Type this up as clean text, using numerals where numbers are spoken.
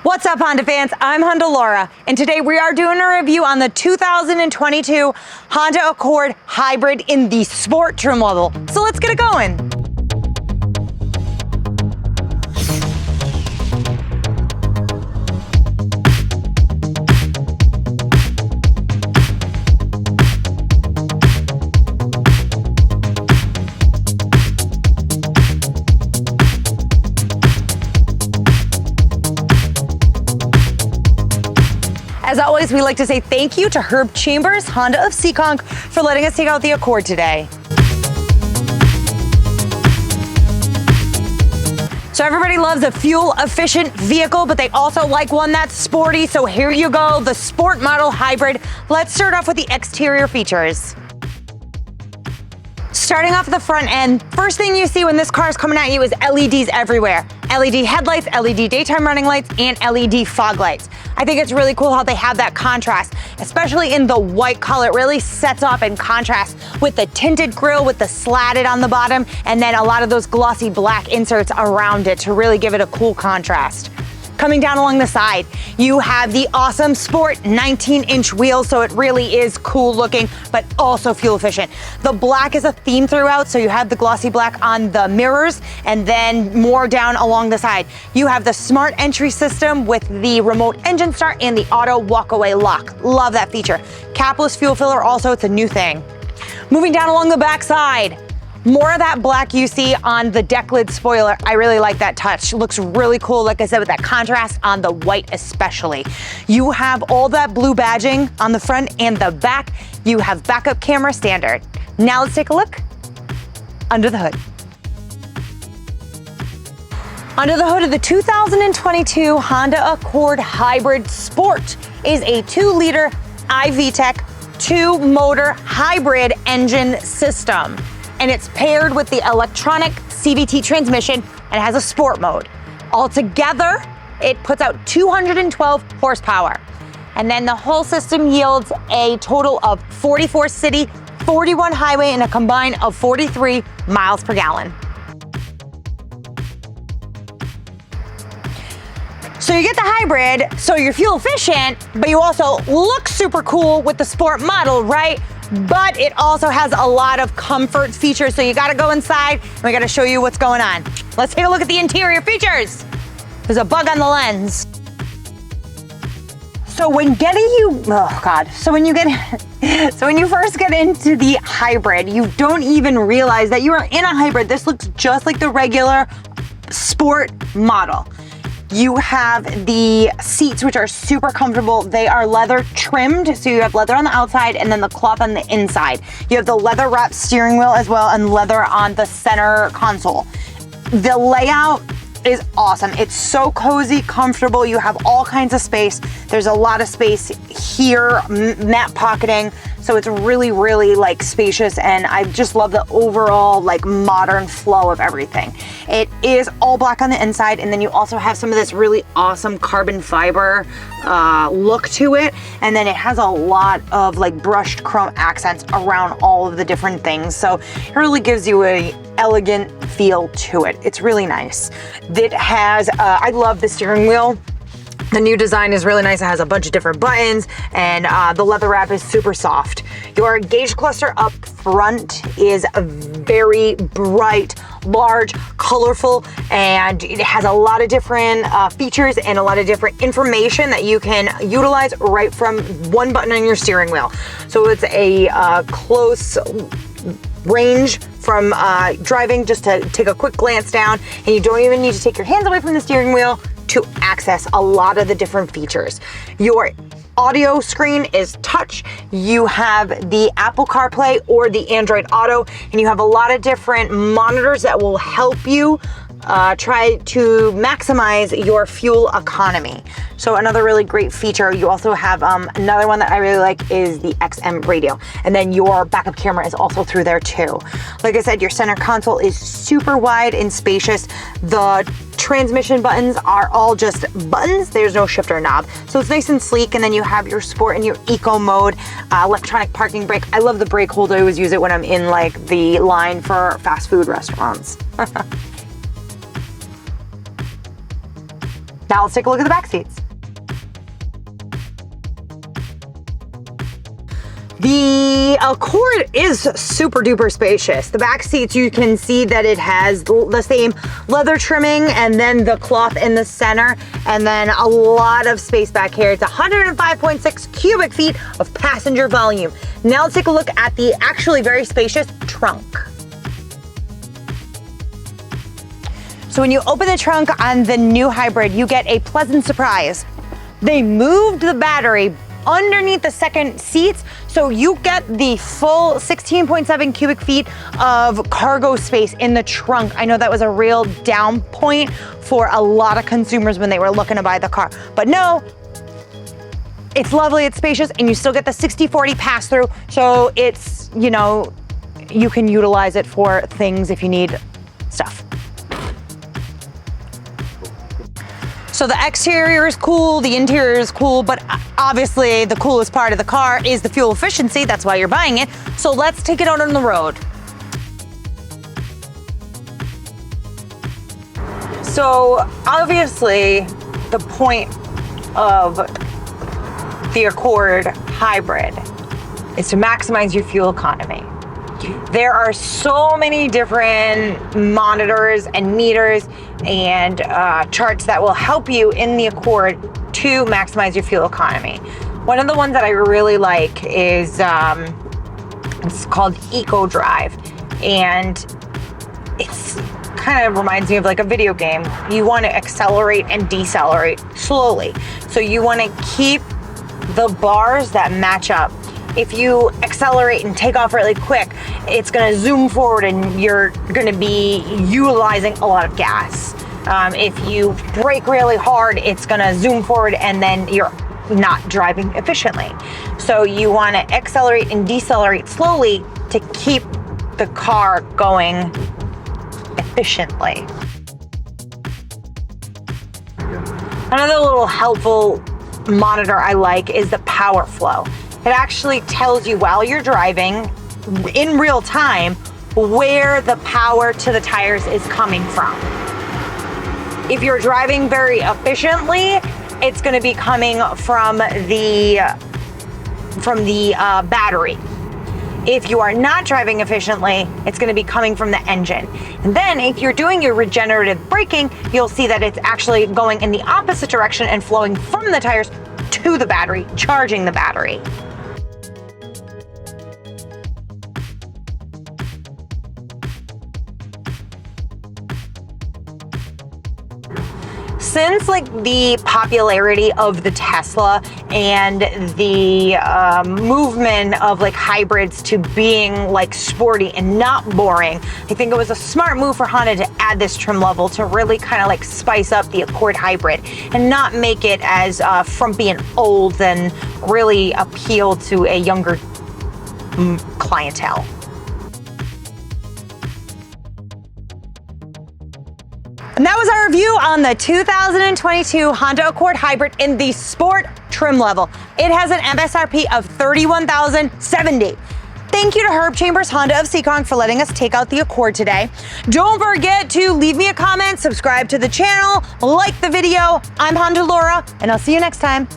What's up, Honda fans? I'm Honda Laura, and today we are doing a review on the 2022 Honda Accord Hybrid in the Sport trim level. So let's get it going. As always, we like to say thank you to Herb Chambers, Honda of Seekonk, for letting us take out the Accord today. So everybody loves a fuel-efficient vehicle, but they also like one that's sporty. So here you go, the Sport Model Hybrid. Let's start off with the exterior features. Starting off at the front end, first thing you see when this car is coming at you is LEDs everywhere. LED headlights, LED daytime running lights, and LED fog lights. I think it's really cool how they have that contrast, especially in the white color. It really sets off in contrast with the tinted grille with the slatted on the bottom, and then a lot of those glossy black inserts around it to really give it a cool contrast. Coming down along the side, you have the awesome Sport 19-inch wheels, so it really is cool looking, but also fuel efficient. The black is a theme throughout, so you have the glossy black on the mirrors, and then more down along the side. You have the smart entry system with the remote engine start and the auto walk-away lock. Love that feature. Capless fuel filler also, it's a new thing. Moving down along the back side, more of that black you see on the deck lid spoiler. I really like that touch. Looks really cool, like I said, with that contrast on the white especially. You have all that blue badging on the front and the back. You have backup camera standard. Now let's take a look under the hood. Under the hood of the 2022 Honda Accord Hybrid Sport is a 2-liter iVTEC 2-motor hybrid engine system. And it's paired with the electronic CVT transmission and it has a sport mode. Altogether, it puts out 212 horsepower. And then the whole system yields a total of 44 city, 41 highway, and a combine of 43 miles per gallon. So you get the hybrid, so you're fuel efficient, but you also look super cool with the sport model, right? But it also has a lot of comfort features, so you gotta go inside and we gotta show you what's going on. Let's take a look at the interior features. There's a bug on the lens. So when you first get into the hybrid, you don't even realize that you are in a hybrid. This looks just like the regular sport model. You have the seats, which are super comfortable. They are leather trimmed, so you have leather on the outside and then the cloth on the inside. You have the leather wrapped steering wheel as well and leather on the center console. The layout is awesome. It's so cozy, comfortable. You have all kinds of space. There's a lot of space here, mat pocketing. So it's really, really like spacious, and I just love the overall like modern flow of everything. It is all black on the inside, and then you also have some of this really awesome carbon fiber look to it. And then it has a lot of like brushed chrome accents around all of the different things. So it really gives you a elegant feel to it. It's really nice. It has, I love the steering wheel. The new design is really nice. It has a bunch of different buttons, and the leather wrap is super soft. Your gauge cluster up front is very bright, large, colorful, and it has a lot of different features and a lot of different information that you can utilize right from one button on your steering wheel. So it's a close range from driving, just to take a quick glance down, and you don't even need to take your hands away from the steering wheel to access a lot of the different features. Your audio screen is touch. You have the Apple CarPlay or the Android Auto, and you have a lot of different monitors that will help you try to maximize your fuel economy. So another really great feature. You also have another one that I really like is the XM radio, and then your backup camera is also through there too. Like I said, your center console is super wide and spacious. The transmission buttons are all just buttons. There's no shifter knob. So it's nice and sleek, and then you have your sport and your eco mode, electronic parking brake. I love the brake hold. I always use it when I'm in like the line for fast food restaurants. Now let's take a look at the back seats. The Accord is super duper spacious. The back seats, you can see that it has the same leather trimming and then the cloth in the center, and then a lot of space back here. It's 105.6 cubic feet of passenger volume. Now let's take a look at the actually very spacious trunk. So when you open the trunk on the new hybrid, you get a pleasant surprise. They moved the battery underneath the second seats, so you get the full 16.7 cubic feet of cargo space in the trunk. I know that was a real down point for a lot of consumers when they were looking to buy the car, but no, it's lovely, it's spacious, and you still get the 60/40 pass-through, so it's, you know, you can utilize it for things if you need stuff. So the exterior is cool, the interior is cool, but obviously the coolest part of the car is the fuel efficiency. That's why you're buying it. So let's take it out on the road. So obviously the point of the Accord hybrid is to maximize your fuel economy. There are so many different monitors and meters and charts that will help you in the Accord to maximize your fuel economy. One of the ones that I really like is it's called Eco Drive, and it's kind of reminds me of like a video game. You want to accelerate and decelerate slowly, so you want to keep the bars that match up. If you accelerate and take off really quick, it's going to zoom forward and you're going to be utilizing a lot of gas. If you brake really hard, it's going to zoom forward and then you're not driving efficiently. So you want to accelerate and decelerate slowly to keep the car going efficiently. Another little helpful monitor I like is the power flow. It actually tells you while you're driving in real time where the power to the tires is coming from. If you're driving very efficiently, it's going to be coming from the battery. If you are not driving efficiently, it's going to be coming from the engine. And then if you're doing your regenerative braking, you'll see that it's actually going in the opposite direction and flowing from the tires to the battery, charging the battery. Since like the popularity of the Tesla and the movement of like hybrids to being like sporty and not boring, I think it was a smart move for Honda to add this trim level to really kind of like spice up the Accord hybrid and not make it as frumpy and old and really appeal to a younger clientele. And that was our review on the 2022 Honda Accord Hybrid in the Sport trim level. It has an MSRP of $31,070. Thank you to Herb Chambers Honda of Seekonk for letting us take out the Accord today. Don't forget to leave me a comment, subscribe to the channel, like the video. I'm Honda Laura, and I'll see you next time.